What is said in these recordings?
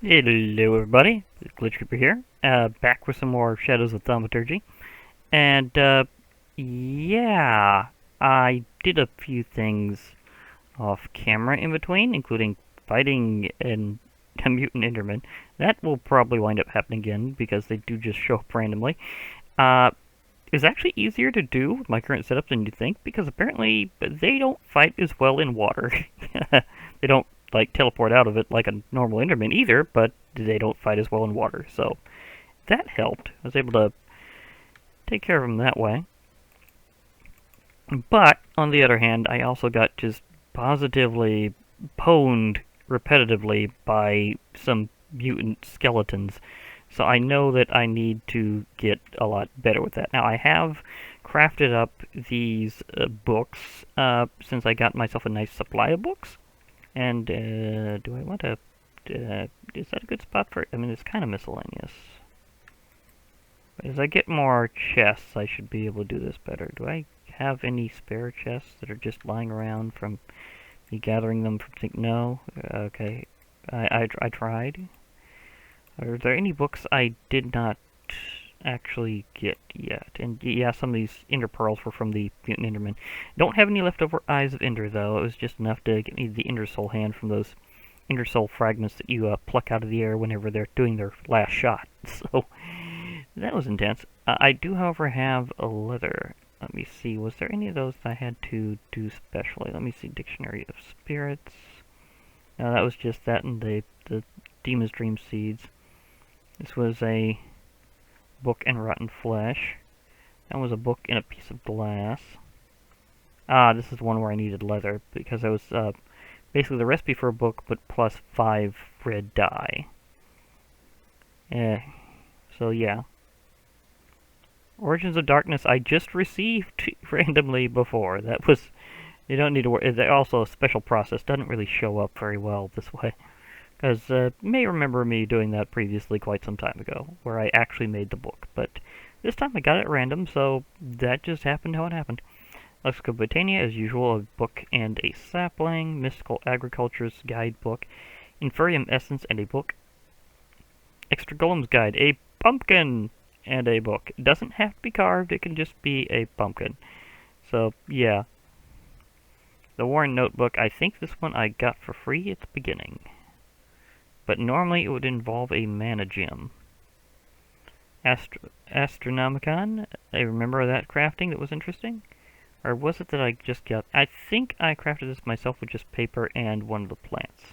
Hello everybody, Glitch Creeper here, back with some more Shadows of Thaumaturgy, and yeah, I did a few things off camera in between, including fighting a mutant Enderman. That will probably wind up happening again, because they do just show up randomly. Uh, it's actually easier to do with my current setup than you think, because apparently they don't fight as well in water. They don't like teleport out of it like a normal Enderman either, but they don't fight as well in water. So that helped. I was able to take care of them that way. But on the other hand, I also got just positively pwned repetitively by some mutant skeletons. So I know that I need to get a lot better with that. Now I have crafted up these books since I got myself a nice supply of books. And do I want to? Is that a good spot for it? I mean, it's kind of miscellaneous. But as I get more chests, I should be able to do this better. Do I have any spare chests that are just lying around from me gathering them from? No. Okay. I tried. Are there any books I did not actually get yet? And yeah, some of these Ender Pearls were from the Mutant Enderman. Don't have any leftover Eyes of Ender, though. It was just enough to get me the Ender Soul hand from those Ender Soul fragments that you pluck out of the air whenever they're doing their last shot. So, that was intense. I do, however, have a leather. Let me see, was there any of those that I had to do specially? Let me see, Dictionary of Spirits. No, that was just that and the Demon's Dream Seeds. This was a book and rotten flesh. That was a book in a piece of glass. Ah, this is one where I needed leather, because I was basically the recipe for a book, but plus 5 red dye. So yeah. Origins of Darkness I just received randomly before. That was, you don't need to worry. It's also a special process. Doesn't really show up very well this way. Because you may remember me doing that previously quite some time ago, where I actually made the book. But this time I got it at random, so that just happened how it happened. Lexical Botania, as usual, a book and a sapling. Mystical Agriculture's guidebook. Inferium Essence and a book. Extra Golem's Guide, a pumpkin and a book. It doesn't have to be carved, it can just be a pumpkin. So, yeah. The Warren Notebook, I think this one I got for free at the beginning. But normally it would involve a mana gem. Astronomicon, I remember that crafting that was interesting. Or was it that I just got... I think I crafted this myself with just paper and one of the plants.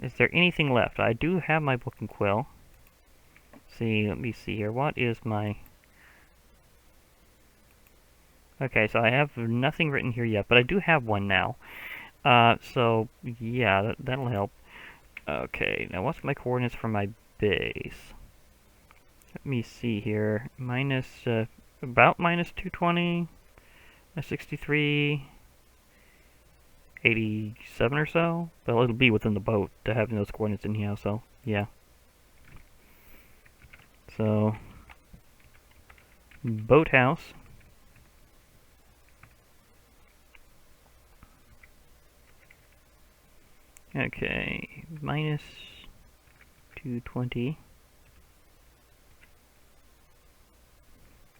Is there anything left? I do have my book and quill. See, let me see here. What is my... Okay, so I have nothing written here yet, but I do have one now. So, yeah, that'll help. Okay, now what's my coordinates for my base? Let me see here. About minus 220, 63, 87 or so. Well, it'll be within the boat to having those coordinates in here, so, yeah. So, boathouse. Okay, minus 220.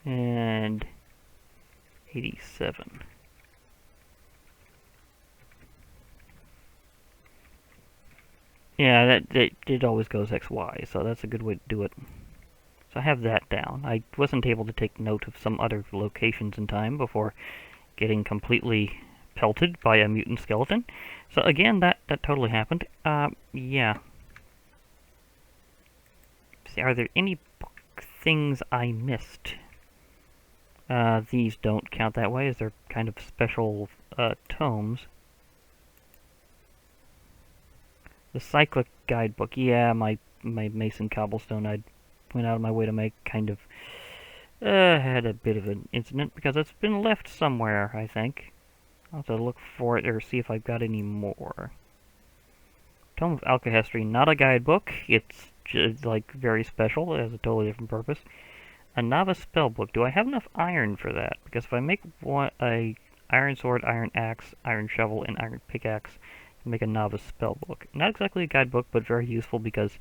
And 87. Yeah, it always goes XY, so that's a good way to do it. So I have that down. I wasn't able to take note of some other locations in time before getting completely pelted by a mutant skeleton. So again, that totally happened. Yeah. See, are there any book things I missed? These don't count that way, as they're kind of special tomes. The Cyclic Guidebook. Yeah, my Mason Cobblestone I went out of my way to make kind of had a bit of an incident because it's been left somewhere, I think. I'll have to look for it or see if I've got any more. Tome of Alchemy, not a guidebook. It's just, like, very special. It has a totally different purpose. A Novice Spellbook. Do I have enough iron for that? Because if I make a iron sword, iron axe, iron shovel, and iron pickaxe, Make a novice spell book. Not exactly a guidebook, but very useful because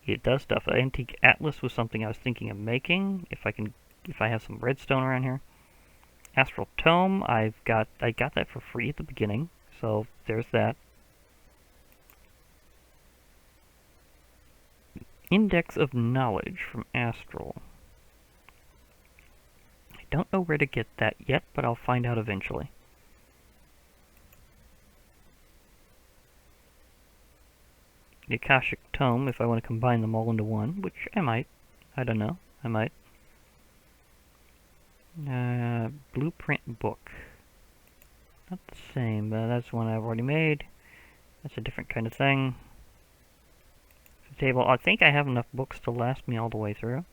it does stuff. An antique atlas was something I was thinking of making. If I have some redstone around here. Astral Tome, I got that for free at the beginning, so there's that. Index of Knowledge from Astral. I don't know where to get that yet, but I'll find out eventually. The Akashic Tome, if I want to combine them all into one, which I might. I don't know. I might. Blueprint book. Not the same, but that's one I've already made. That's a different kind of thing. The table. I think I have enough books to last me all the way through.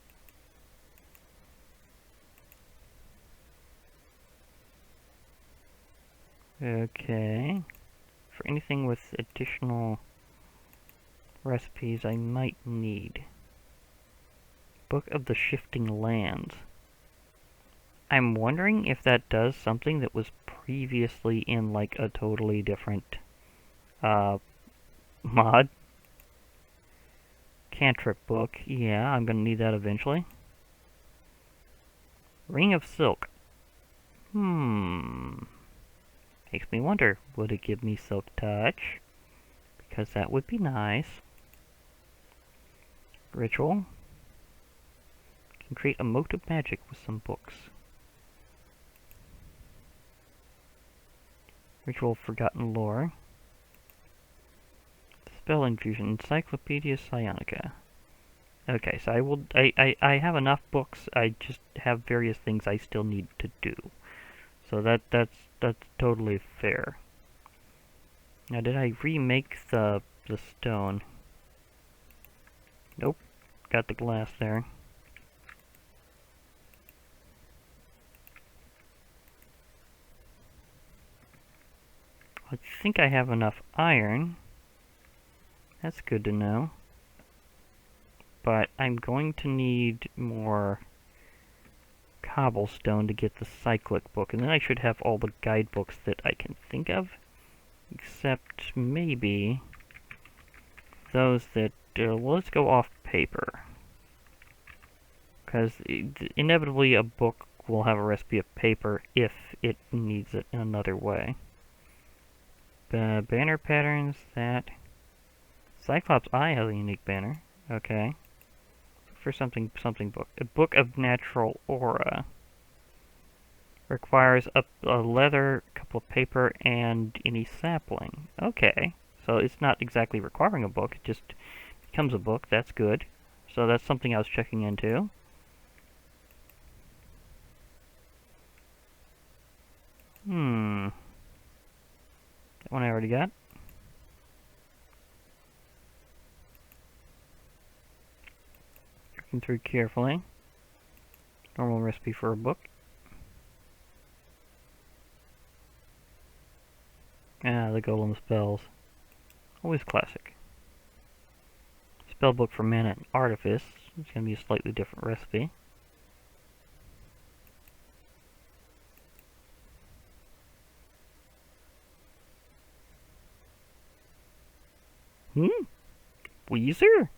Okay. For anything with additional recipes I might need. Book of the Shifting Lands. I'm wondering if that does something that was previously in like a totally different mod. Cantrip book. Yeah, I'm gonna need that eventually. Ring of Silk. Makes me wonder, would it give me Silk Touch? Because that would be nice. Ritual. Can create a mote of magic with some books. Ritual of Forgotten Lore. Spell Infusion. Encyclopedia Psionica. Okay, so I have enough books, I just have various things I still need to do. So that's totally fair. Now did I remake the stone? Nope. Got the glass there. I think I have enough iron. That's good to know. But I'm going to need more cobblestone to get the cyclic book, and then I should have all the guidebooks that I can think of, except maybe those that, well, let's go off paper, because inevitably a book will have a recipe of paper if it needs it in another way. Banner patterns, that. Cyclops Eye has a unique banner. Okay. For something book. A book of natural aura. Requires a leather, a couple of paper, and any sapling. Okay. So it's not exactly requiring a book, it just becomes a book. That's good. So that's something I was checking into. That one I already got. Looking through carefully. Normal recipe for a book. Ah, the golem spells. Always classic. Spellbook for mana and artifice. It's going to be a slightly different recipe. Weezer?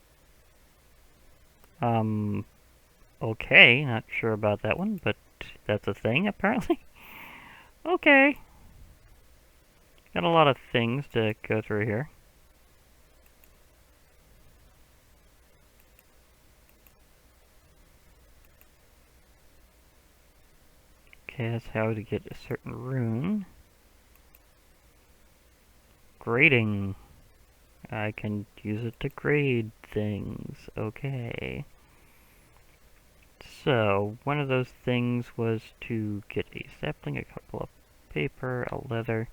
Okay, not sure about that one, but that's a thing, apparently. Okay. Got a lot of things to go through here. Okay, that's how to get a certain rune. Grading. I can use it to grade things. Okay. So, one of those things was to get a sapling, a couple of paper, a leather.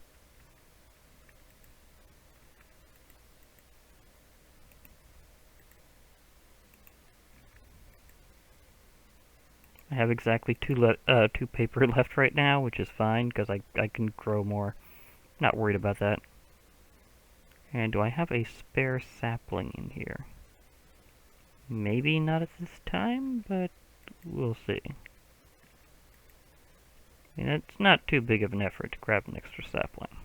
I have exactly two paper left right now, which is fine, because I can grow more. Not worried about that. And do I have a spare sapling in here? Maybe not at this time, but we'll see. I mean, it's not too big of an effort to grab an extra sapling.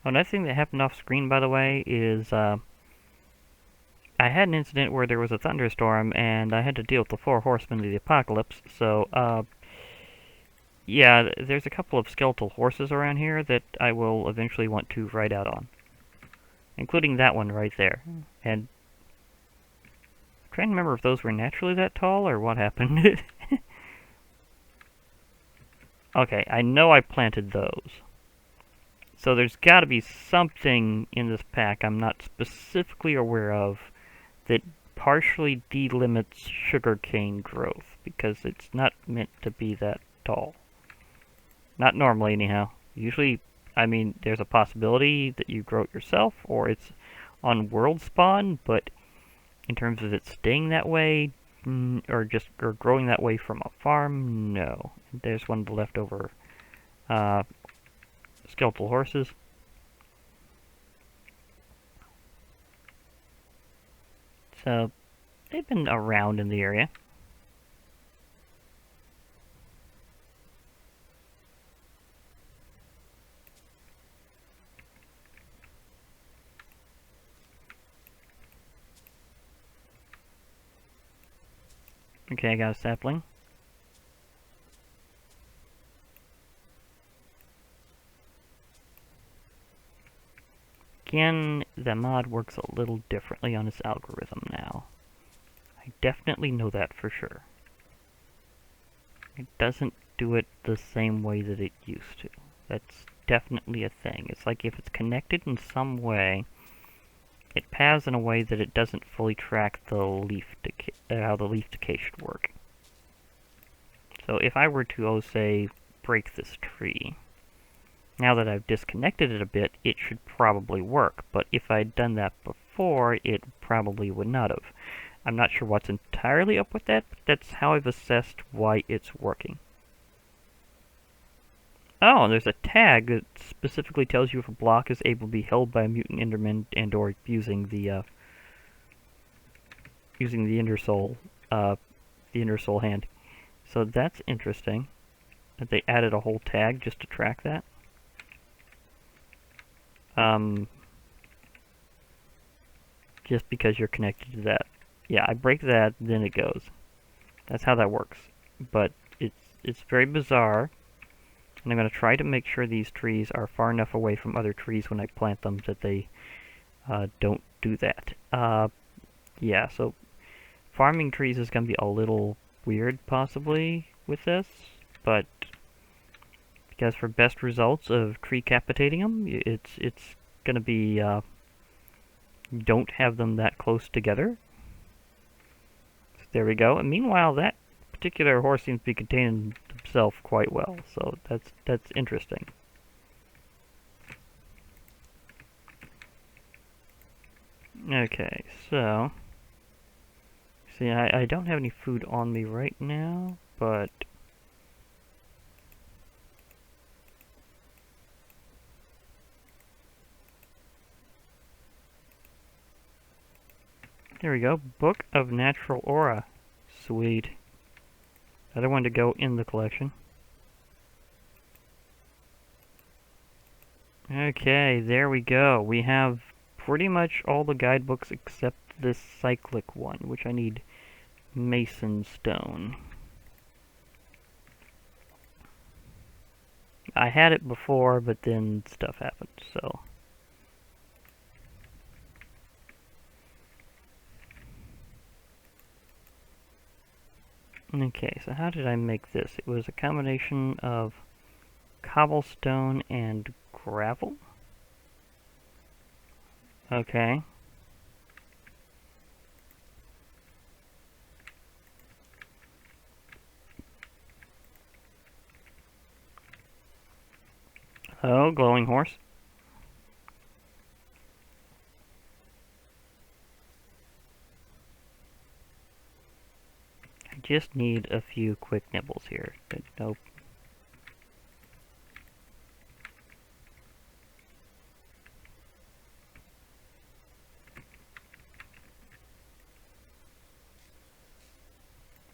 Another thing that happened off screen, by the way, is I had an incident where there was a thunderstorm and I had to deal with the 4 Horsemen of the Apocalypse, so yeah, there's a couple of skeletal horses around here that I will eventually want to ride out on. Including that one right there. And I'm trying to remember if those were naturally that tall or what happened. Okay, I know I planted those. So there's got to be something in this pack I'm not specifically aware of that partially delimits sugarcane growth, because it's not meant to be that tall. Not normally, anyhow. Usually, I mean, there's a possibility that you grow it yourself, or it's on world spawn, but in terms of it staying that way, or growing that way from a farm, no. There's one of the leftover skeletal horses. So, they've been around in the area. Okay, I got a sapling. Again, the mod works a little differently on its algorithm now. I definitely know that for sure. It doesn't do it the same way that it used to. That's definitely a thing. It's like if it's connected in some way, it paths in a way that it doesn't fully track the leaf decay, how the leaf decay should work. So if I were to, say, break this tree, now that I've disconnected it a bit, it should probably work. But if I'd done that before, it probably would not have. I'm not sure what's entirely up with that, but that's how I've assessed why it's working. Oh, there's a tag that specifically tells you if a block is able to be held by a mutant enderman and or using the Ender Soul hand. So that's interesting that they added a whole tag just to track that. Just because you're connected to that. Yeah, I break that, then it goes. That's how that works. But it's very bizarre. And I'm going to try to make sure these trees are far enough away from other trees when I plant them that they don't do that. Yeah, so farming trees is going to be a little weird, possibly, with this. But because for best results of tree-capitating them, it's going to be... don't have them that close together. So there we go. And meanwhile, that particular horse seems to be containing himself quite well, so that's interesting. Okay, so see, I don't have any food on me right now, but there we go. Book of Natural Aura. Sweet. Another one to go in the collection. Okay, there we go. We have pretty much all the guidebooks except this cyclic one, which I need mason stone. I had it before, but then stuff happened, so... Okay, so how did I make this? It was a combination of cobblestone and gravel. Okay. Oh, glowing horse. I just need a few quick nibbles here. But nope.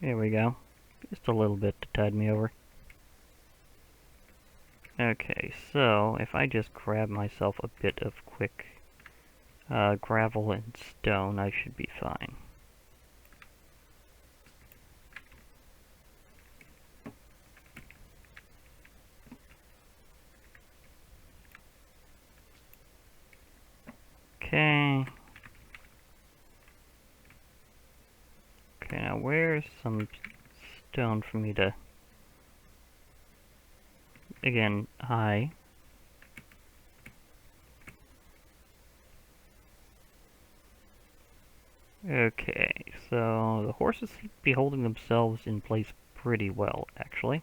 There we go. Just a little bit to tide me over. Okay, so if I just grab myself a bit of quick gravel and stone, I should be fine. Okay. Okay, now where's some stone for me to... Again, hi. Okay, so the horses seem to be holding themselves in place pretty well, actually.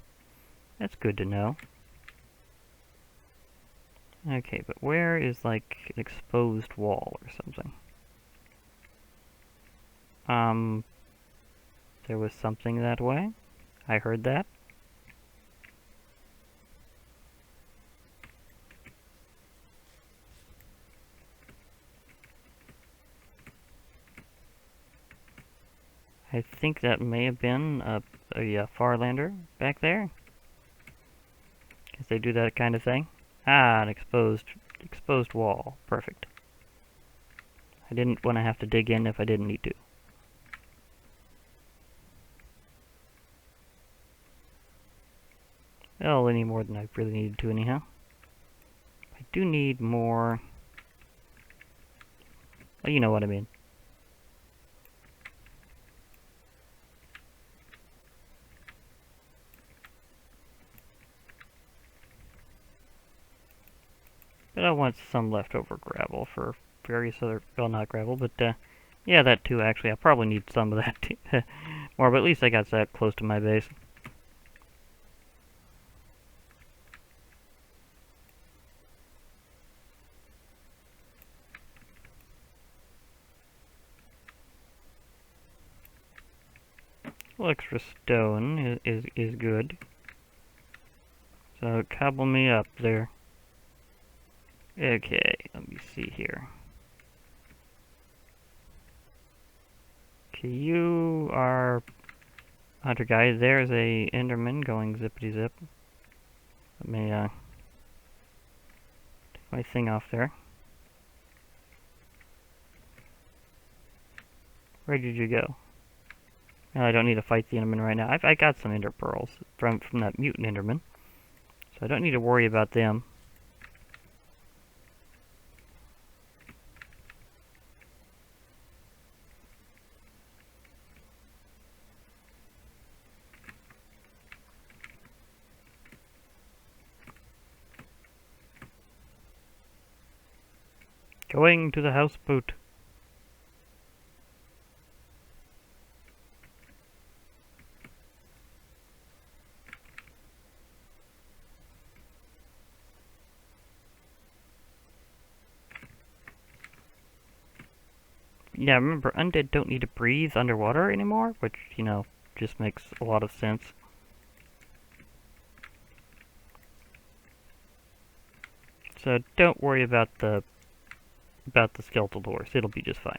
That's good to know. Okay, but where is, like, an exposed wall or something? There was something that way. I heard that. I think that may have been a Farlander back there. Because they do that kind of thing. Ah, an exposed wall. Perfect. I didn't want to have to dig in if I didn't need to. Well, any more than I really needed to anyhow. I do need more... Well, you know what I mean. But I want some leftover gravel for various other... Well, not gravel, but, yeah, that too, actually. I probably need some of that too. More, but at least I got that close to my base. Well, extra stone is good. So, cobble me up there. Okay, let me see here. Okay, you are hunter guy. There's a Enderman going zippity zip. Let me take my thing off there. Where did you go? Well, I don't need to fight the Enderman right now. I got some Ender Pearls from that mutant Enderman, so I don't need to worry about them. Going to the houseboat. Yeah, remember, undead don't need to breathe underwater anymore, which, you know, just makes a lot of sense. So don't worry about the skeletal horse. It'll be just fine.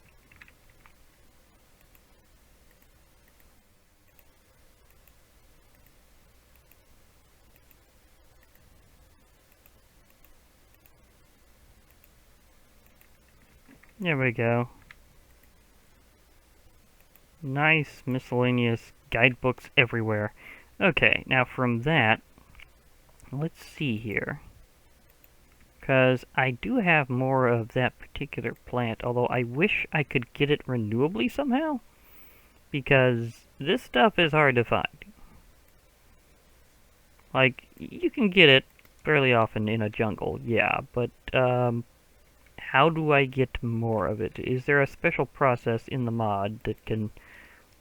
There we go. Nice miscellaneous guidebooks everywhere. Okay, now from that, let's see here. Because I do have more of that particular plant, although I wish I could get it renewably somehow. Because this stuff is hard to find. Like, you can get it fairly often in a jungle, yeah, but how do I get more of it? Is there a special process in the mod that can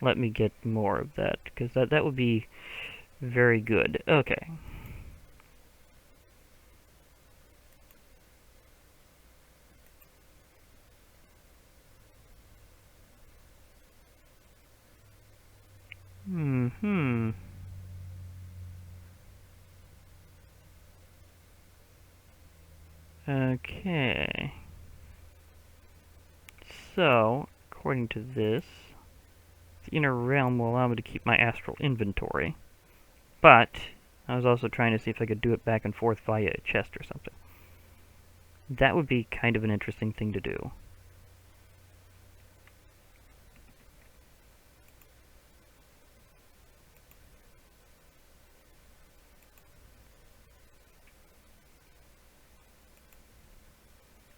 let me get more of that? Because that would be very good. Okay. Okay. So, according to this, the inner realm will allow me to keep my astral inventory. But I was also trying to see if I could do it back and forth via a chest or something. That would be kind of an interesting thing to do.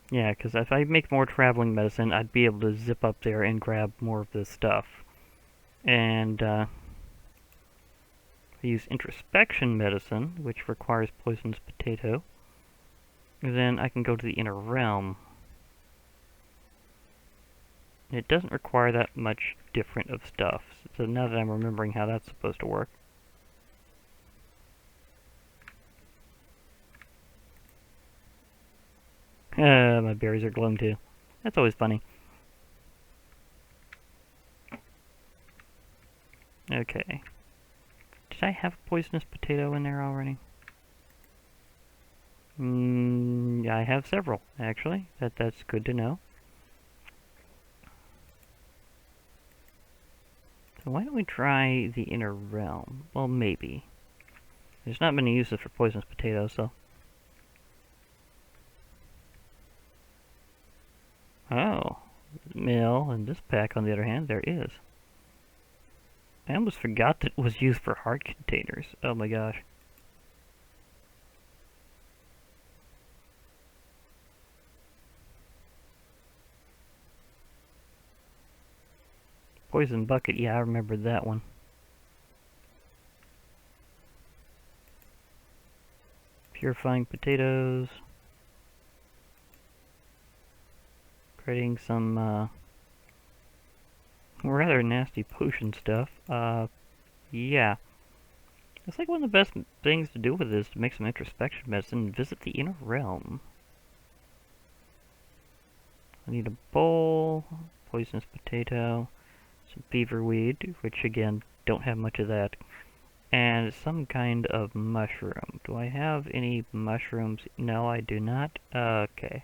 Yeah, because if I make more traveling medicine, I'd be able to zip up there and grab more of this stuff. And I use introspection medicine, which requires poisonous potato. Then I can go to the inner realm. It doesn't require that much different of stuff. So now that I'm remembering how that's supposed to work. My berries are glowing too. That's always funny. Okay. Did I have a poisonous potato in there already? I have several, actually. That's good to know. So why don't we try the inner realm? Well, maybe. There's not many uses for poisonous potatoes, so... Oh. Mill, and this pack, on the other hand, there is. I almost forgot that it was used for heart containers. Oh my gosh. Poison bucket, yeah, I remember that one. Purifying potatoes. Creating some, rather nasty potion stuff. Yeah. It's like one of the best things to do with this to make some introspection medicine and visit the inner realm. I need a bowl, poisonous potato, some beaver weed, which again, don't have much of that, and some kind of mushroom. Do I have any mushrooms? No, I do not. Okay.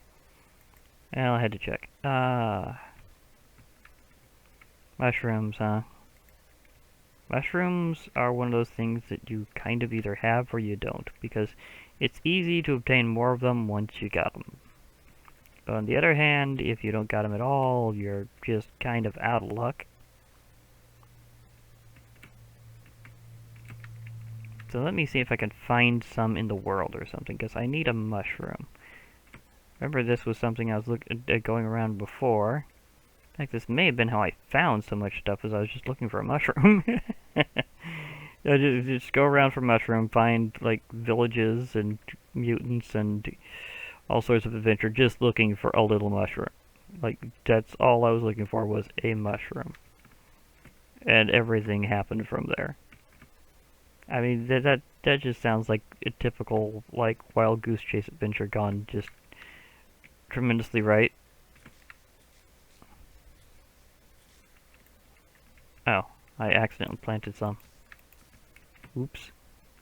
Well, I had to check. Mushrooms, huh? Mushrooms are one of those things that you kind of either have or you don't, because it's easy to obtain more of them once you got them. But on the other hand, if you don't got them at all, you're just kind of out of luck. So let me see if I can find some in the world or something, because I need a mushroom. Remember, this was something I was going around before. In fact, this may have been how I found so much stuff, as I was just looking for a mushroom. I just go around for mushroom, find, like, villages and mutants and all sorts of adventure, just looking for a little mushroom. Like, that's all I was looking for, was a mushroom. And everything happened from there. I mean, that just sounds like a typical, like, wild goose chase adventure gone just tremendously right. Oh, I accidentally planted some. Oops.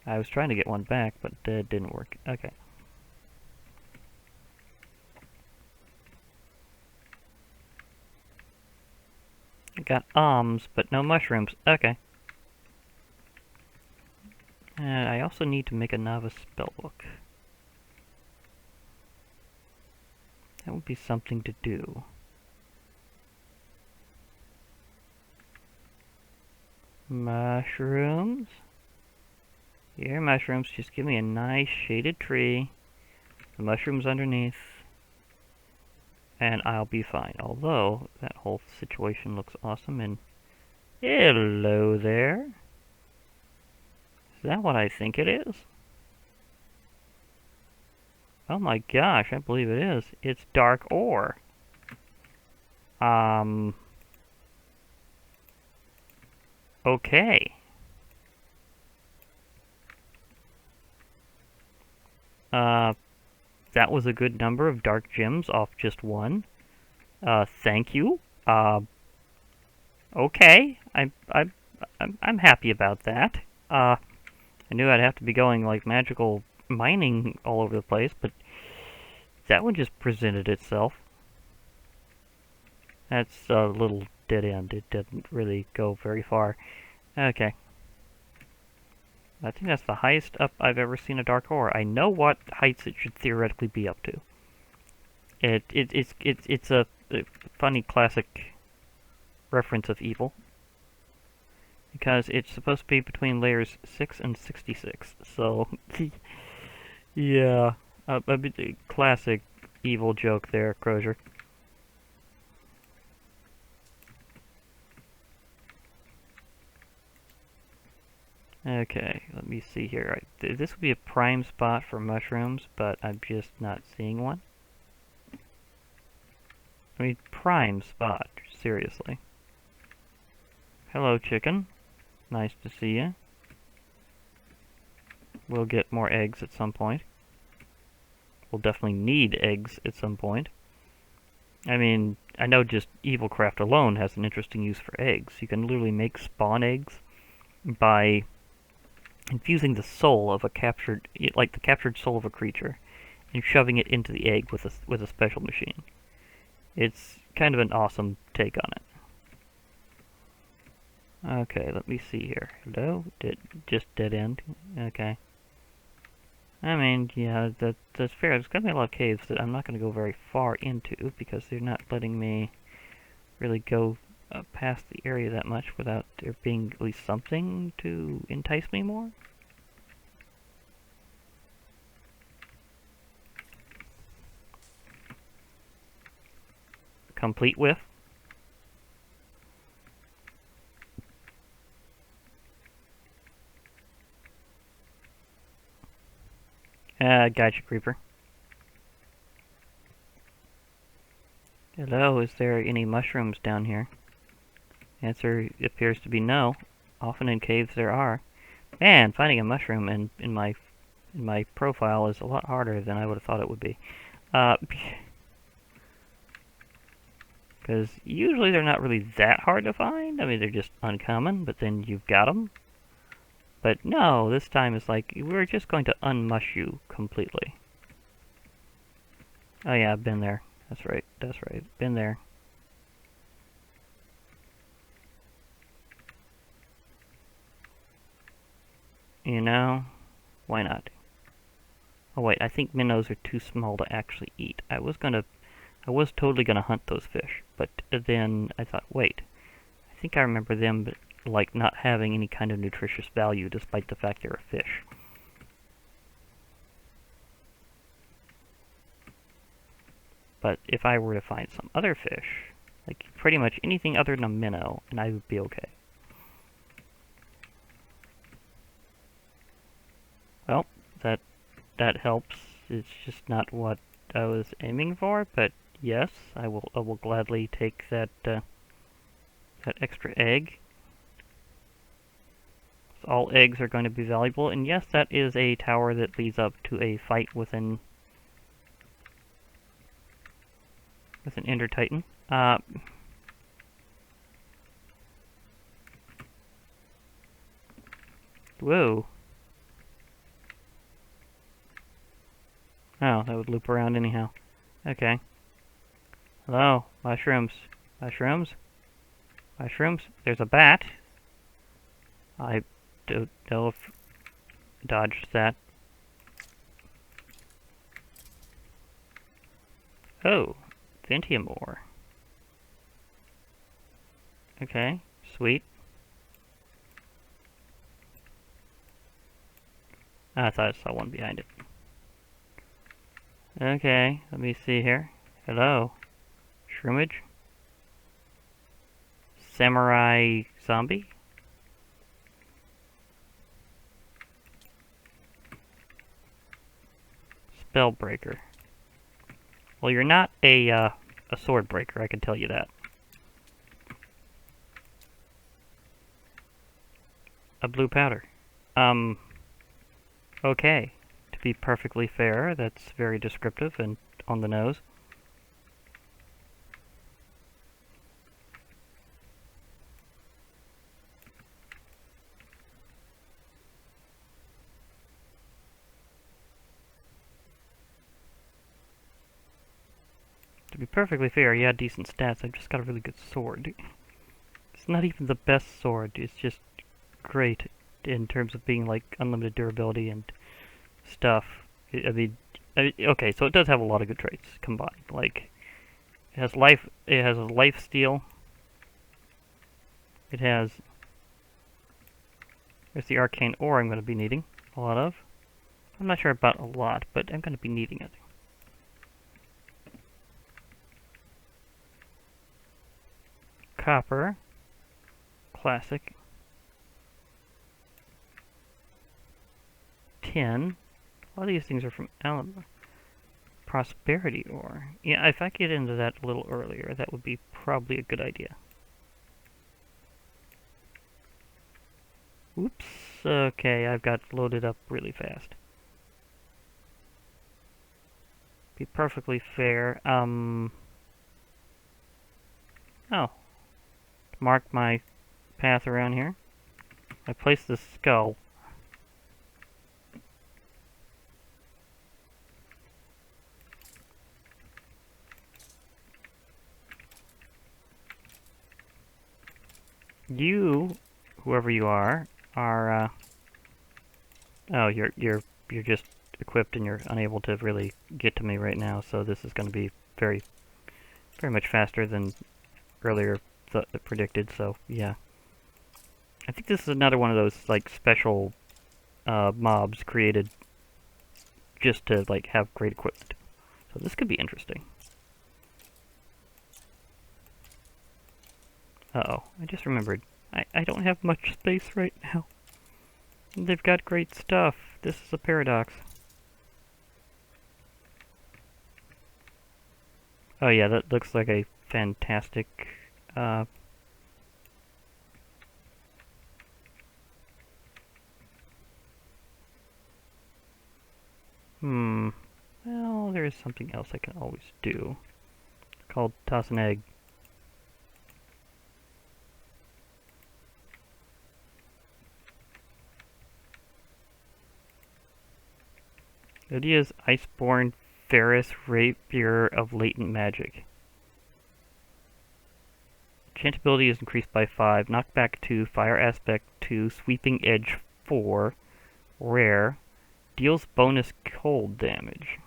I was trying to get one back, but it didn't work. Okay. I got alms, but no mushrooms. Okay. And I also need to make a novice spellbook. That would be something to do. Mushrooms. Here, mushrooms. Just give me a nice shaded tree. The mushrooms underneath. And I'll be fine. Although, that whole situation looks awesome. And hello there. Is that what I think it is? Oh my gosh, I believe it is. It's dark ore. Okay. That was a good number of dark gems off just one. Thank you. Okay. I'm happy about that. I knew I'd have to be going like magical mining all over the place, but that one just presented itself. That's a little dead end. It didn't really go very far. Okay. I think that's the highest up I've ever seen a dark ore. I know what heights it should theoretically be up to. It's a funny classic reference of evil, because it's supposed to be between layers 6 and 66. So, yeah, a classic evil joke there, Crozier. Okay, let me see here. This would be a prime spot for mushrooms, but I'm just not seeing one. I mean, prime spot, seriously. Hello, chicken. Nice to see you. We'll get more eggs at some point. We'll definitely need eggs at some point. I mean, I know just Evilcraft alone has an interesting use for eggs. You can literally make spawn eggs by infusing the soul of a captured, like the captured soul of a creature, and shoving it into the egg with a special machine. It's kind of an awesome take on it. Okay, let me see here. Hello? Just dead end? Okay. I mean, yeah, that's fair. There's gonna be a lot of caves that I'm not gonna go very far into, because they're not letting me really go past the area that much without there being at least something to entice me more. Complete with. Gotcha, creeper. Hello, is there any mushrooms down here? Answer appears to be no. Often in caves there are. Man, finding a mushroom in my profile is a lot harder than I would have thought it would be. Because usually they're not really that hard to find. I mean, they're just uncommon, but then you've got them. But no, this time it's like, we're just going to unmush you completely. Oh yeah, I've been there. That's right, been there. You know, why not? Oh wait, I think minnows are too small to actually eat. I was totally gonna hunt those fish, but then I thought, wait, I think I remember them like not having any kind of nutritious value despite the fact they're a fish. But if I were to find some other fish, like pretty much anything other than a minnow, and I would be okay. Well, that helps. It's just not what I was aiming for, but yes, I will gladly take that that extra egg. So all eggs are going to be valuable, and yes, that is a tower that leads up to a fight with an Ender Titan. Whoa. Oh, that would loop around anyhow. Okay. Hello, mushrooms. Mushrooms? Mushrooms? There's a bat. I don't know if dodged that. Oh, Ventium ore. Okay, sweet. I thought I saw one behind it. Okay, let me see here. Hello. Shroomage? Samurai zombie? Spellbreaker. Well, you're not a sword breaker, I can tell you that. A blue powder. Okay. To be perfectly fair, that's very descriptive and on the nose. To be perfectly fair, yeah, decent stats. I've just got a really good sword. It's not even the best sword. It's just great in terms of being like unlimited durability and stuff. Okay, so it does have a lot of good traits combined. Like, it has life. It has a life steal. It has. There's the arcane ore I'm going to be needing a lot of. I'm not sure about a lot, but I'm going to be needing it. Copper. Classic. Tin. A lot of these things are from Prosperity ore. Yeah, if I get into that a little earlier, that would be probably a good idea. Oops. Okay, I've got loaded up really fast. Be perfectly fair. Oh. Mark my path around here. I placed the skull. You, whoever you are, oh, you're just equipped and you're unable to really get to me right now, so this is going to be very much faster than earlier predicted, so yeah. I think this is another one of those, like, special mobs created just to, like, have great equipment. So this could be interesting. Uh-oh, I just remembered. I don't have much space right now. They've got great stuff. This is a paradox. Oh yeah, that looks like a fantastic, well, there is something else I can always do. It's called toss an egg. Lydia's Iceborne Ferris Rapier of Latent Magic. Enchantability is increased by 5, knockback 2, fire aspect 2, sweeping edge 4, rare, deals bonus cold damage.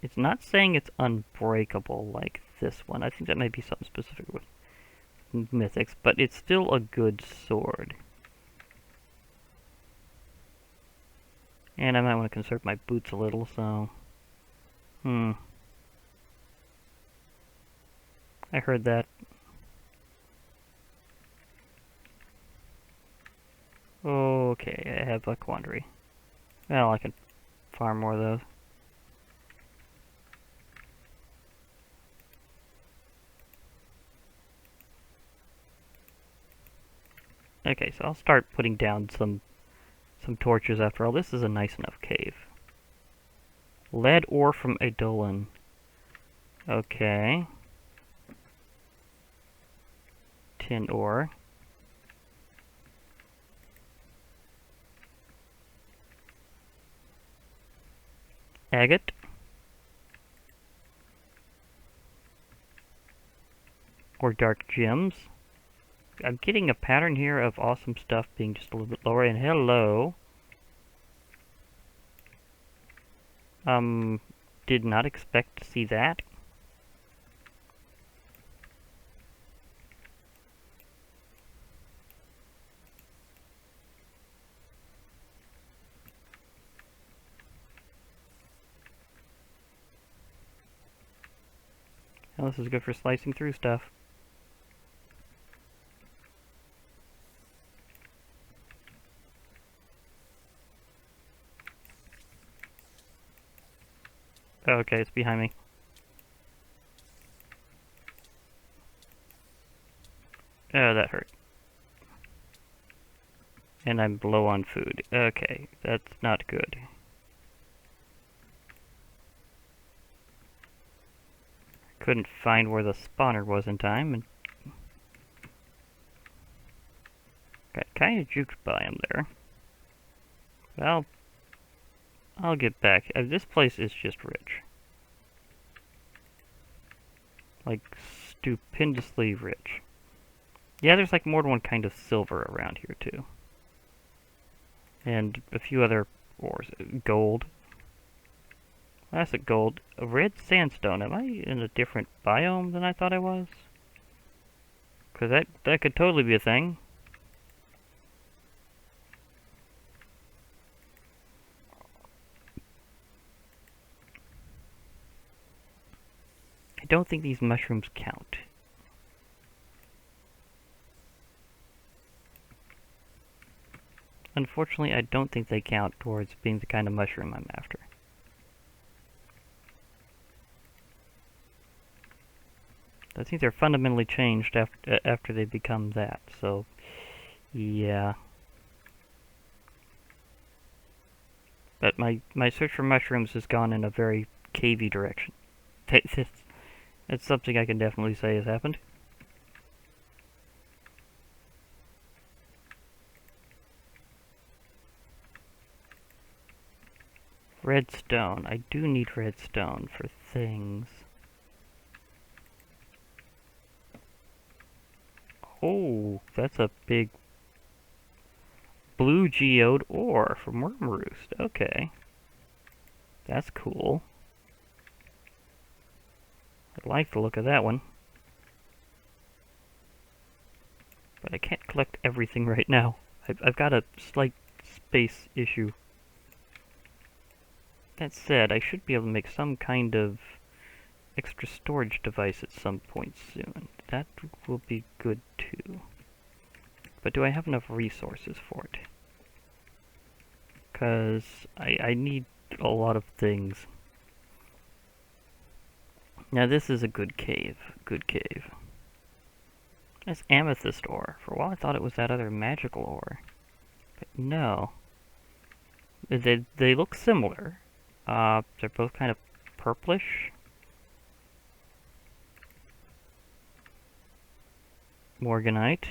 It's not saying it's unbreakable like this one. I think that might be something specific with mythics, but it's still a good sword. And I might want to conserve my boots a little, so... I heard that. Okay, I have a quandary. Well, I can farm more of those. Okay, so I'll start putting down some torches after all. This is a nice enough cave. Lead ore from Eidolon. Okay. Tin ore. Agate. Or dark gems. I'm getting a pattern here of awesome stuff being just a little bit lower. And hello. Did not expect to see that. Well, this is good for slicing through stuff. Okay, it's behind me. Oh, that hurt. And I'm low on food. Okay, that's not good. Couldn't find where the spawner was in time, and got kind of juked by him there. Well, I'll get back. This place is just rich. Like, stupendously rich. Yeah, there's like more than one kind of silver around here too. And a few other ores. Gold. Classic gold. A red sandstone. Am I in a different biome than I thought I was? Because that could totally be a thing. I don't think these mushrooms count. Unfortunately, I don't think they count towards being the kind of mushroom I'm after. I think they're fundamentally changed after they become that, so yeah. But my search for mushrooms has gone in a very cavey direction. It's something I can definitely say has happened. Redstone. I do need redstone for things. Oh, that's a big blue geode ore from Worm Roost. Okay. That's cool. I like the look of that one. But I can't collect everything right now. I've got a slight space issue. That said, I should be able to make some kind of extra storage device at some point soon. That will be good too. But do I have enough resources for it? Because I need a lot of things. Now this is a good cave. Good cave. That's amethyst ore. For a while I thought it was that other magical ore. But no. They look similar. They're both kind of purplish. Morganite.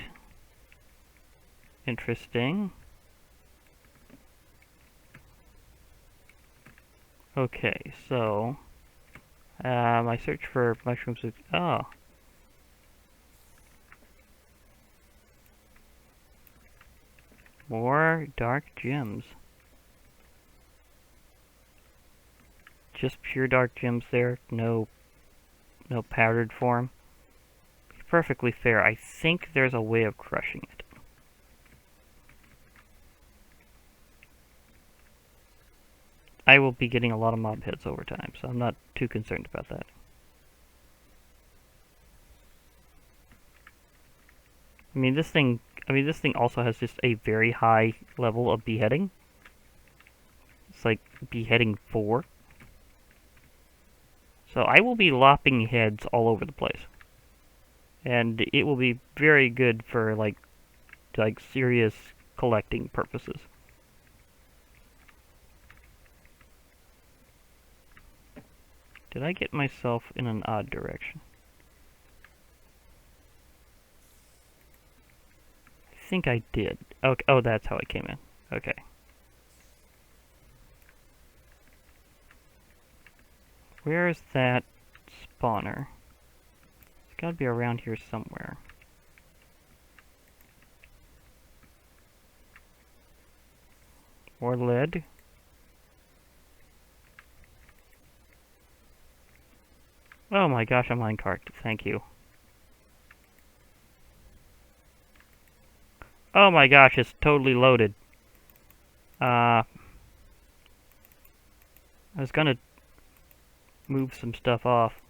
Interesting. Okay, so my search for mushrooms is more dark gems. Just pure dark gems there, no powdered form. Perfectly fair. I think there's a way of crushing it. I will be getting a lot of mob hits over time, so I'm not too concerned about that. I mean, this thing also has just a very high level of beheading. It's like beheading 4. So I will be lopping heads all over the place. And it will be very good for like serious collecting purposes. Did I get myself in an odd direction? I think I did. Okay, oh, that's how I came in. Okay. Where is that spawner? It's gotta be around here somewhere. More lead. Oh my gosh, a minecart. Thank you. Oh my gosh, it's totally loaded. I was gonna move some stuff off.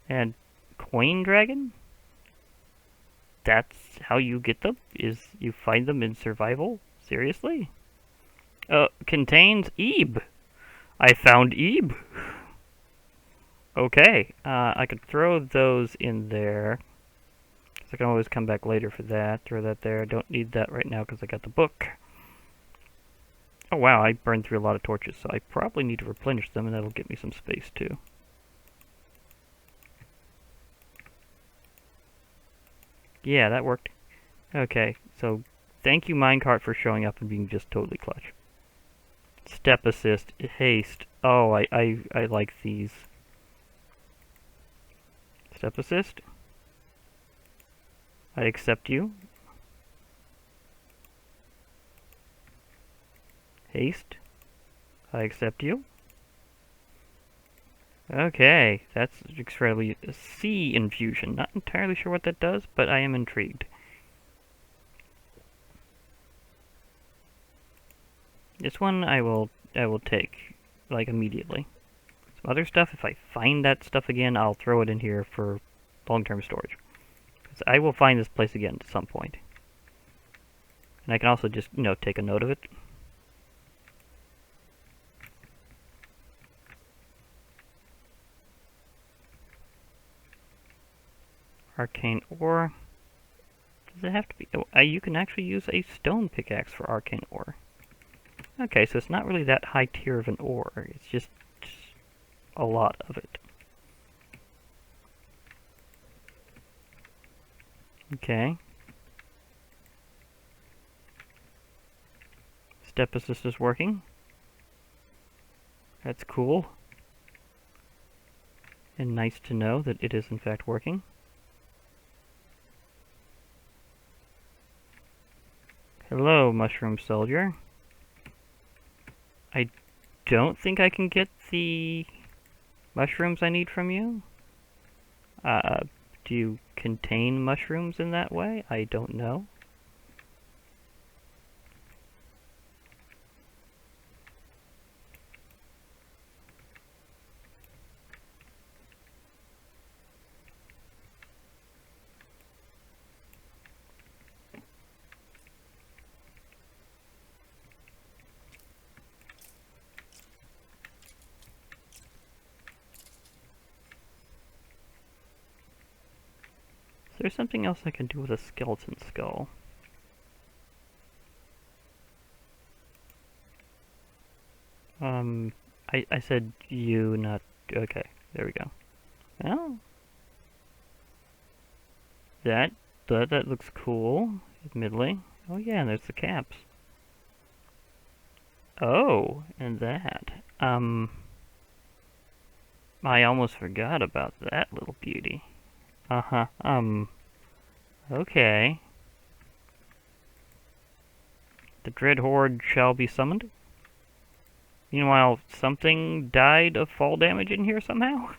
And coin dragon? That's how you get them? Is you find them in survival? Seriously? Contains Ebe. I found Ebe. Okay, I could throw those in there. So I can always come back later for that. Throw that there. Don't need that right now because I got the book. Oh wow, I burned through a lot of torches, so I probably need to replenish them, and that'll get me some space too. Yeah, that worked. Okay, so thank you minecart for showing up and being just totally clutch. Step assist, haste. Oh, I like these. Step assist. I accept you. Haste. I accept you. Okay, that's extremely sea infusion. Not entirely sure what that does, but I am intrigued. This one I will take, like, immediately. Some other stuff, if I find that stuff again, I'll throw it in here for long-term storage. Because I will find this place again at some point. And I can also just, take a note of it. Arcane ore. Does it have to be? Oh, you can actually use a stone pickaxe for arcane ore. Okay, so it's not really that high tier of an ore. It's just a lot of it. Okay. Step assist is working. That's cool. And nice to know that it is in fact working. Hello, mushroom soldier. I don't think I can get the mushrooms I need from you. Do you contain mushrooms in that way? I don't know. Is there something else I can do with a skeleton skull? I said you, not... Okay, there we go. Oh. That looks cool, admittedly. Oh yeah, and there's the caps. Oh, and that. I almost forgot about that little beauty. Uh-huh, okay. The Dread Horde shall be summoned. Meanwhile, something died of fall damage in here somehow.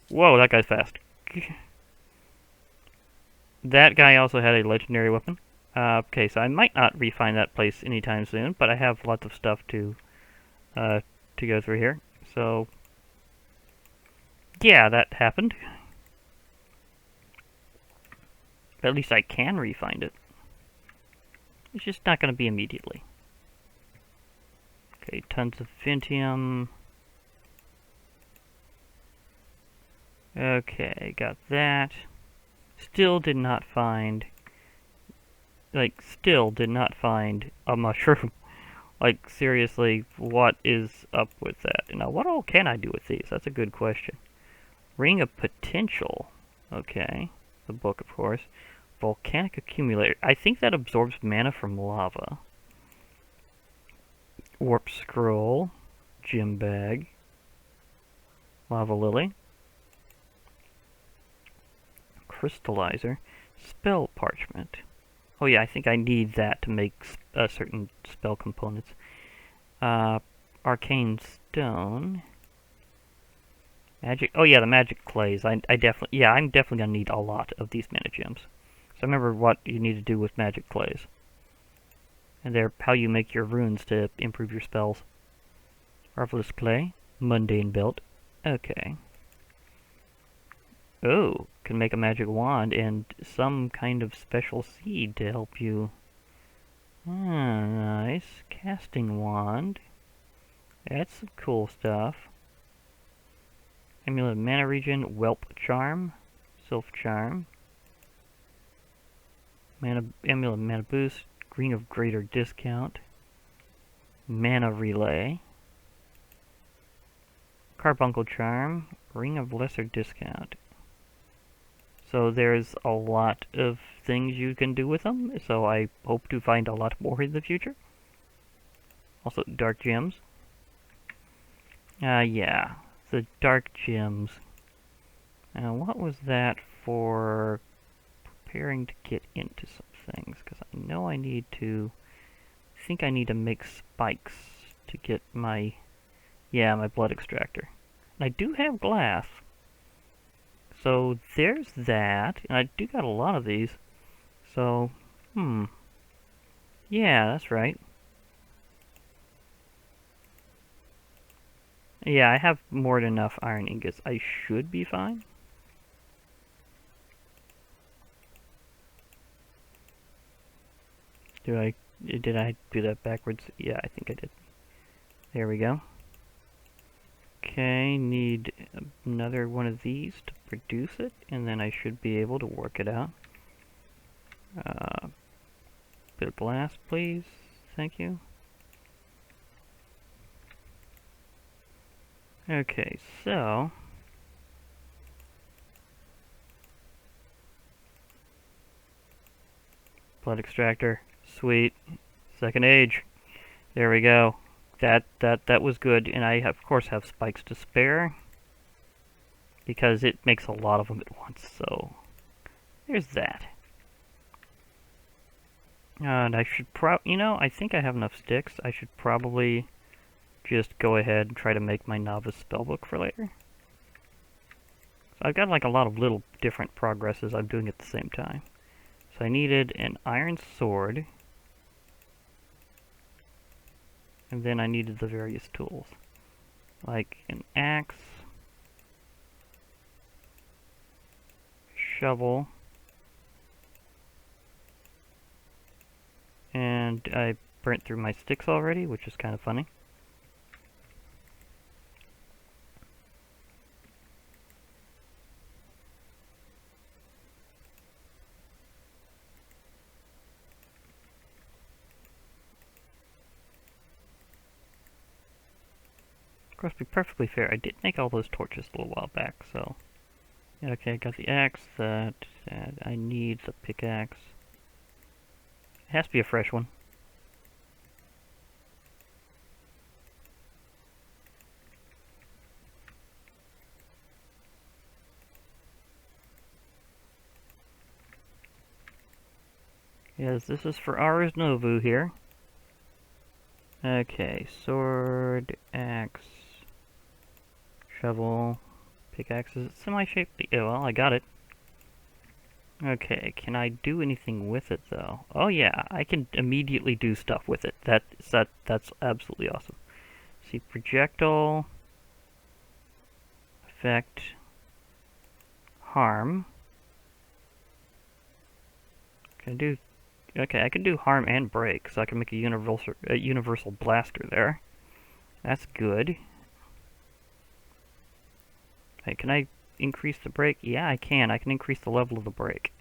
Whoa, that guy's fast. That guy also had a legendary weapon. Okay, so I might not refine that place anytime soon, but I have lots of stuff to go through here. So, yeah, that happened. At least I can refine it. It's just not going to be immediately. Okay, tons of Vintium. Okay, got that. Still did not find a mushroom. Like, seriously, what is up with that? Now, what all can I do with these? That's a good question. Ring of Potential. Okay. The book, of course. Volcanic Accumulator. I think that absorbs mana from lava. Warp Scroll. Gem Bag. Lava Lily. Crystallizer. Spell Parchment. Oh yeah, I think I need that to make certain spell components. Arcane Stone. Magic. Oh yeah, the magic clays. I'm definitely gonna need a lot of these mana gems. So remember what you need to do with magic clays. And they're how you make your runes to improve your spells. Marvelous Clay. Mundane Belt. Okay. Oh, can make a magic wand and some kind of special seed to help you. Ah, nice. Casting wand. That's some cool stuff. Amulet of Mana Regen, Whelp Charm, Sylph Charm. Amulet of Mana Boost, Green of Greater Discount. Mana Relay. Carbuncle Charm, Ring of Lesser Discount. So there's a lot of things you can do with them, so I hope to find a lot more in the future. Also, Dark Gems. Yeah, the Dark Gems. Now, what was that for preparing to get into some things? Because I know I need to... I think I need to make spikes to get my... Yeah, my blood extractor. And I do have glass. So there's that. And I do got a lot of these. So, yeah, that's right. Yeah, I have more than enough iron ingots. I should be fine. Did I do that backwards? Yeah, I think I did. There we go. Okay, need another one of these to produce it, and then I should be able to work it out. Bit of glass, please. Thank you. Okay, so... blood extractor. Sweet. Second age. There we go. That was good, and I of course have spikes to spare because it makes a lot of them at once. So there's that. And I should I think I have enough sticks. I should probably just go ahead and try to make my novice spellbook for later. So I've got like a lot of little different progresses I'm doing at the same time. So I needed an iron sword. And then I needed the various tools, like an axe, shovel, and I burnt through my sticks already, which is kind of funny. Of course, to be perfectly fair, I did make all those torches a little while back, so... Yeah, okay, I got the axe, that I need the pickaxe. It has to be a fresh one. Yes, this is for Ars Novu here. Okay, sword, axe, shovel, pickaxe. Is it semi-shaped? Yeah, well, I got it. Okay, can I do anything with it, though? Oh yeah, I can immediately do stuff with it. That's absolutely awesome. See, projectile, effect, harm. Can I do... Okay, I can do harm and break, so I can make a universal blaster there. That's good. Hey, can I increase the break? Yeah, I can. I can increase the level of the break.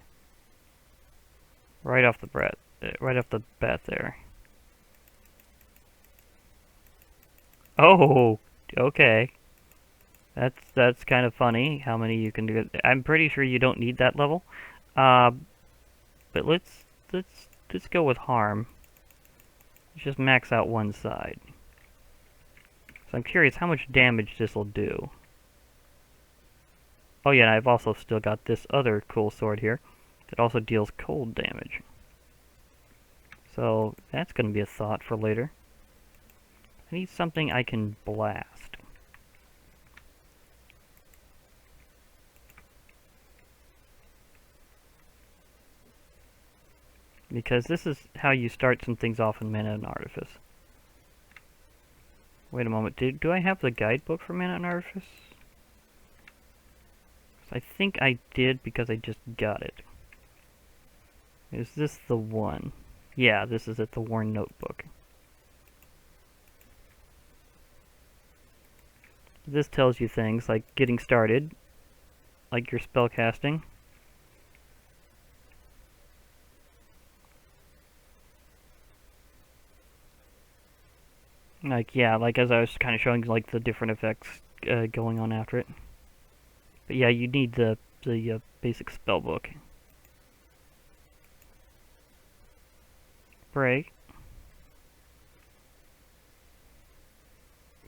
Right off the bat there. Oh, okay. That's kind of funny how many you can do. I'm pretty sure you don't need that level. But let's go with harm. Let's just max out one side. So I'm curious how much damage this will do. Oh yeah, and I've also still got this other cool sword here that also deals cold damage. So that's going to be a thought for later. I need something I can blast. Because this is how you start some things off in Mana and Artifice. Wait a moment, do I have the guidebook for Mana and Artifice? I think I did because I just got it. Is this the one? Yeah, this is it, the Worn Notebook. This tells you things like getting started, like your spell casting. Like, yeah, like as I was kind of showing, like the different effects going on after it. But yeah, you need the basic spell book. Break.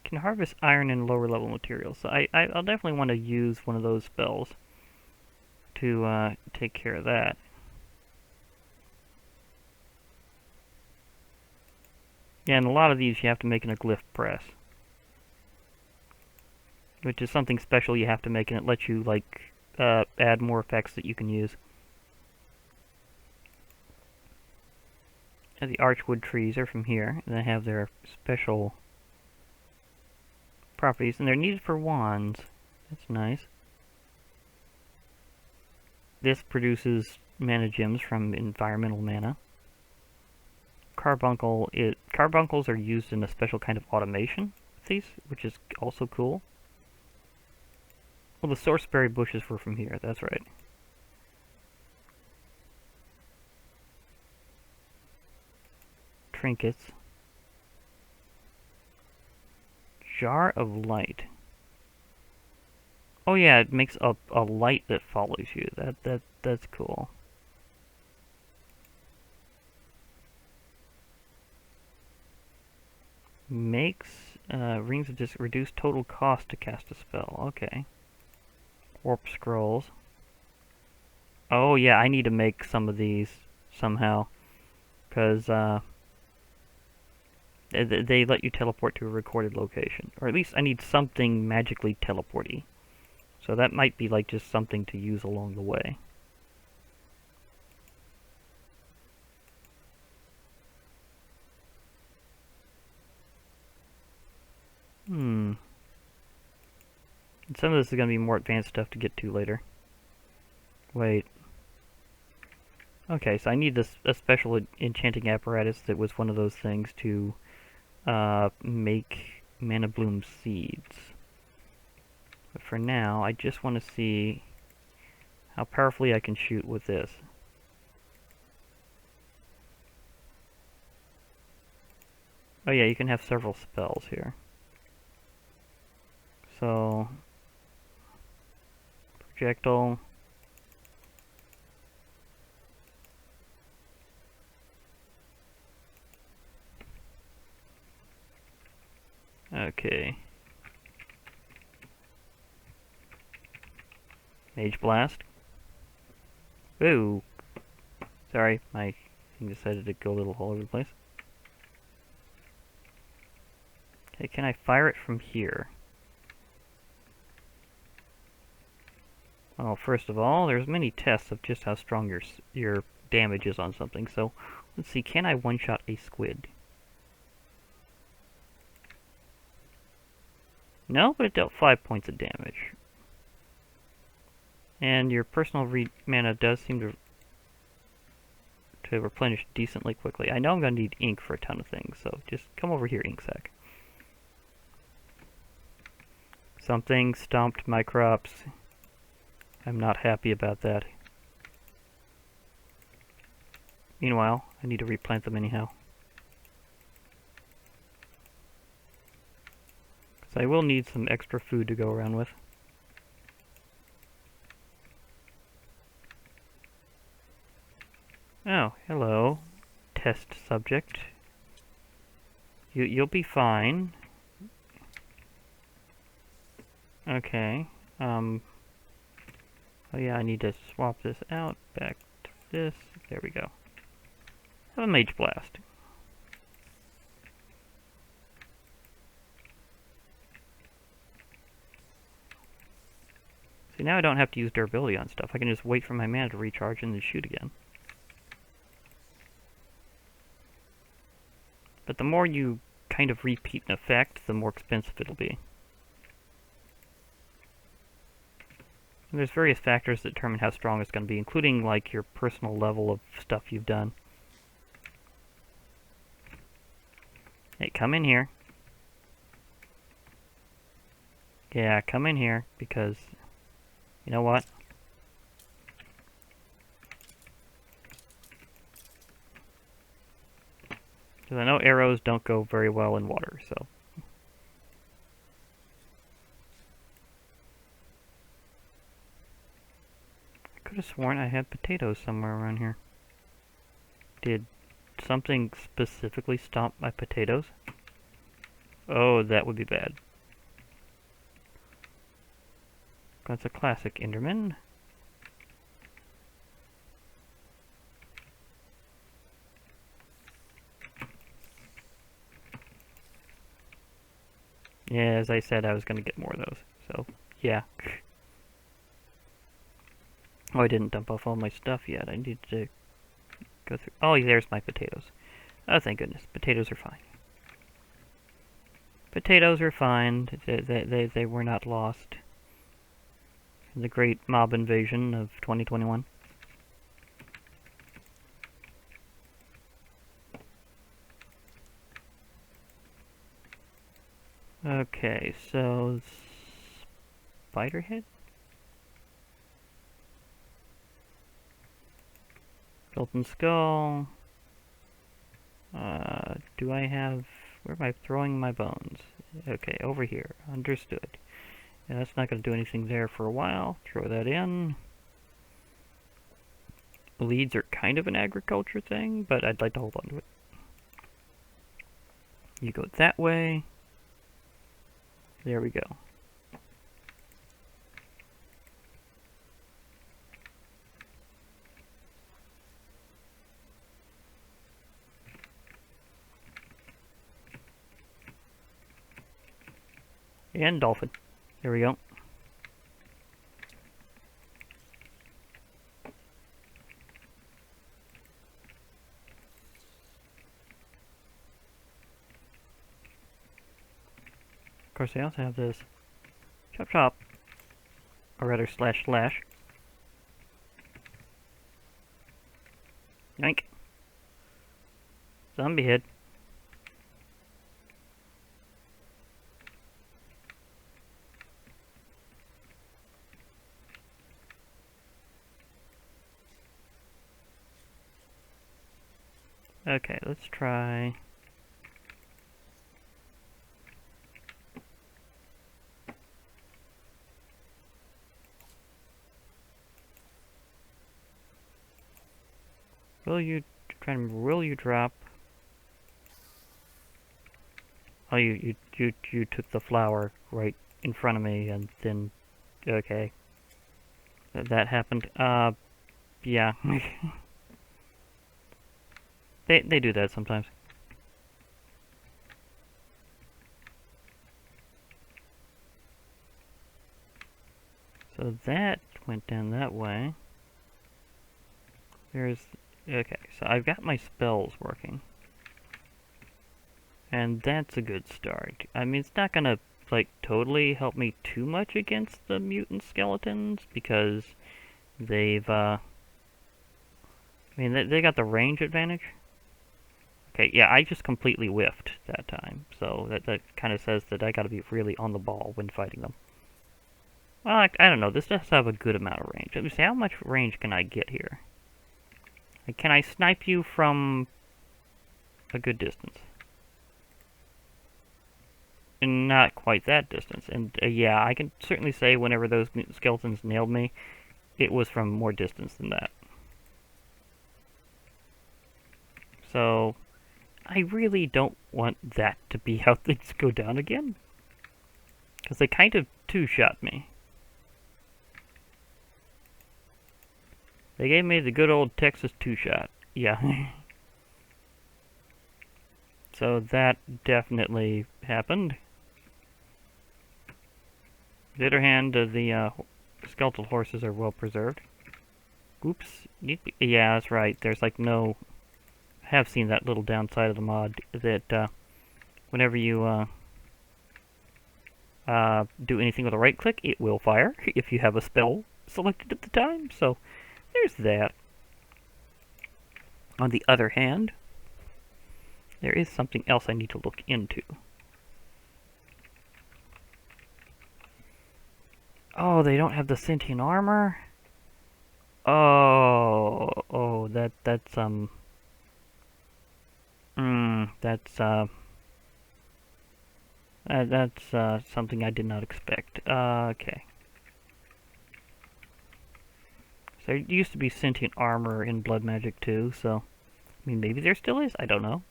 Can harvest iron and lower level materials. So I'll definitely want to use one of those spells. to take care of that. Yeah, and a lot of these you have to make in a glyph press, which is something special you have to make, and it lets you, like, add more effects that you can use. And the archwood trees are from here, and they have their special properties, and they're needed for wands. That's nice. This produces mana gems from environmental mana. Carbuncles are used in a special kind of automation with these, which is also cool. Well, the sourceberry bushes were from here, that's right. Trinkets. Jar of light. Oh yeah, it makes a light that follows you. That's cool. Makes rings of just reduce total cost to cast a spell. Okay. Warp scrolls. Oh yeah, I need to make some of these somehow, because they let you teleport to a recorded location, or at least I need something magically teleporty. So that might be like just something to use along the way. And some of this is going to be more advanced stuff to get to later. Wait. Okay, so I need a special enchanting apparatus that was one of those things to make mana bloom seeds. But for now, I just want to see how powerfully I can shoot with this. Oh yeah, you can have several spells here. So, projectile. Okay. Mage Blast. Ooh. Sorry, my thing decided to go a little all over the place. Okay, can I fire it from here? Well, first of all, there's many tests of just how strong your damage is on something. So, let's see, can I one-shot a squid? No, but it dealt 5 points of damage. And your personal mana does seem to replenish decently quickly. I know I'm going to need ink for a ton of things, so just come over here, ink sac. Something stomped my crops. I'm not happy about that. Meanwhile, I need to replant them anyhow. So I will need some extra food to go around with. Oh, hello, test subject. You'll be fine. Okay. Oh yeah, I need to swap this out back to this. There we go. Have a Mage Blast. See, now I don't have to use durability on stuff. I can just wait for my mana to recharge and then shoot again. But the more you kind of repeat an effect, the more expensive it'll be. And there's various factors that determine how strong it's going to be, including like your personal level of stuff you've done. Hey, come in here. Yeah, come in here, because you know what? Because I know arrows don't go very well in water, so. I could have sworn I had potatoes somewhere around here. Did something specifically stomp my potatoes? Oh, that would be bad. That's a classic Enderman. Yeah, as I said, I was going to get more of those. So, yeah. Oh, I didn't dump off all my stuff yet. I need to go through... Oh, there's my potatoes. Oh, thank goodness. Potatoes are fine. Potatoes are fine. They were not lost in the great mob invasion of 2021. Okay, so... Spiderhead? Skeleton skull. Do I have... Where am I throwing my bones? Okay, over here. Understood. Yeah, that's not going to do anything there for a while. Throw that in. Leads are kind of an agriculture thing, but I'd like to hold on to it. You go that way. There we go. And dolphin. There we go. Of course, I also have this chop chop, or rather slash slash. Yoink. Zombie head. Okay, let's try... Will you drop? Oh, you took the flower right in front of me, and then... Okay. That happened. Yeah. They do that sometimes. So that went down that way. Okay, so I've got my spells working. And that's a good start. I mean, it's not gonna, like, totally help me too much against the mutant skeletons, because they've, I mean, they got the range advantage. Okay, yeah, I just completely whiffed that time, so that kind of says that I gotta be really on the ball when fighting them. Well, I don't know, this does have a good amount of range. Let me see, how much range can I get here? Like, can I snipe you from a good distance? And not quite that distance, and yeah, I can certainly say whenever those skeletons nailed me, it was from more distance than that. So... I really don't want that to be how things go down again. Because they kind of two-shot me. They gave me the good old Texas two-shot. Yeah. So that definitely happened. On the other hand, the skeletal horses are well preserved. Oops. Yeah, that's right. There's like no... have seen that little downside of the mod that whenever you do anything with a right click, it will fire if you have a spell selected at the time. So there's that. On the other hand, there is something else I need to look into. Oh, they don't have the sentient armor? Oh, that's that's something I did not expect. Okay. So there used to be sentient armor in Blood Magic too, so... I mean, maybe there still is, I don't know.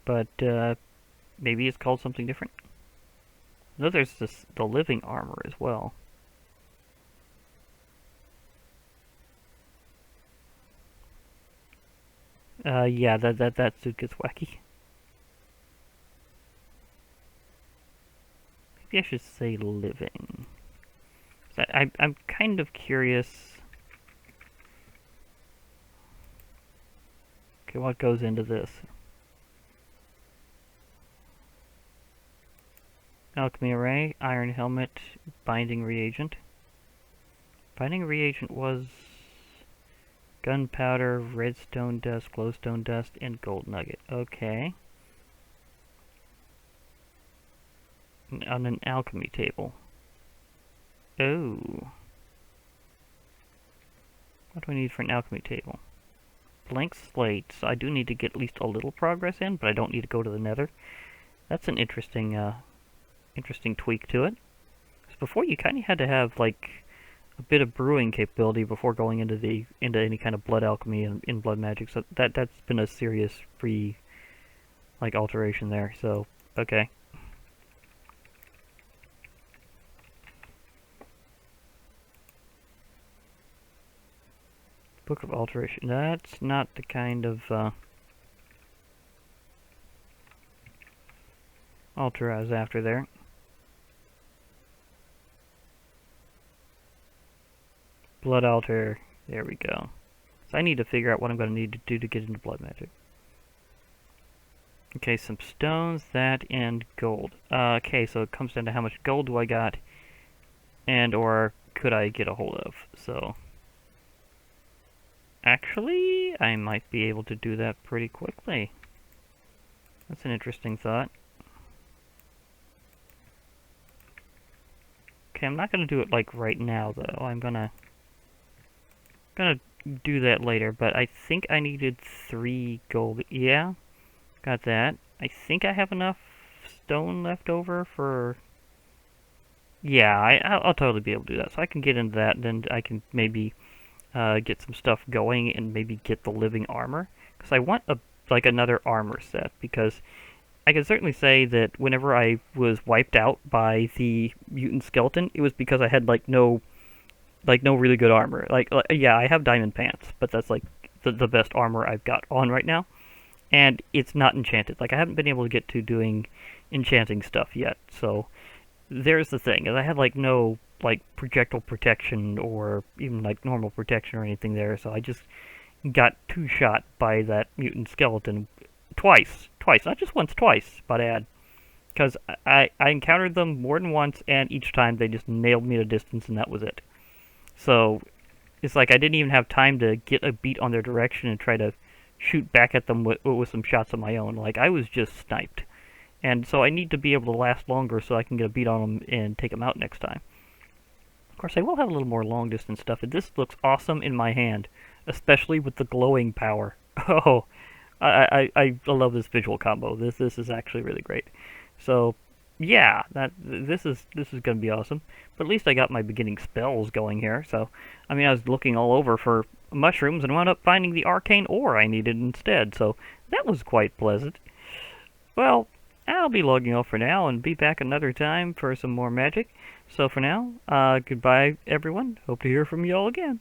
But, maybe it's called something different. I know there's the living armor as well. Yeah, that suit gets wacky. Maybe I should say living. I'm kind of curious. Okay, what goes into this? Alchemy Array, Iron Helmet, Binding Reagent. Binding Reagent was gunpowder, redstone dust, glowstone dust, and gold nugget. Okay. On an alchemy table. Oh. What do I need for an alchemy table? Blank slate, so I do need to get at least a little progress in, but I don't need to go to the nether. That's an interesting, interesting tweak to it. Because before you kind of had to have, like, a bit of brewing capability before going into any kind of blood alchemy in blood magic, so that's been a serious free, like, alteration there, so, okay. Book of Alteration. That's not the kind of altar I was after there. Blood altar. There we go. So I need to figure out what I'm going to need to do to get into blood magic. Okay, some stones, that, and gold. Okay, so it comes down to how much gold do I got, and or could I get a hold of. So actually, I might be able to do that pretty quickly. That's an interesting thought. Okay, I'm not gonna do it like right now though. I'm gonna do that later, but I think I needed 3 gold. Yeah, got that. I think I have enough stone left over for... Yeah, I'll totally be able to do that. So I can get into that, and then I can maybe get some stuff going and maybe get the living armor. Because I want like another armor set, because I can certainly say that whenever I was wiped out by the mutant skeleton, it was because I had like no really good armor. Yeah, I have diamond pants, but that's like the best armor I've got on right now, and it's not enchanted. Like I haven't been able to get to doing enchanting stuff yet. So there's the thing, is I had like no like projectile protection or even like normal protection or anything there. So I just got two-shot by that mutant skeleton twice, not just once, twice, but add. Because I encountered them more than once, and each time they just nailed me to distance, and that was it. So it's like I didn't even have time to get a beat on their direction and try to shoot back at them with some shots of my own. Like I was just sniped. And so I need to be able to last longer so I can get a beat on them and take them out next time. Of course, I will have a little more long-distance stuff, and this looks awesome in my hand, especially with the glowing power. Oh, I love this visual combo. This is actually really great. So, yeah, this is going to be awesome. But at least I got my beginning spells going here. So, I mean, I was looking all over for mushrooms and wound up finding the arcane ore I needed instead. So that was quite pleasant. Well, I'll be logging off for now and be back another time for some more magic. So for now, goodbye everyone. Hope to hear from you all again.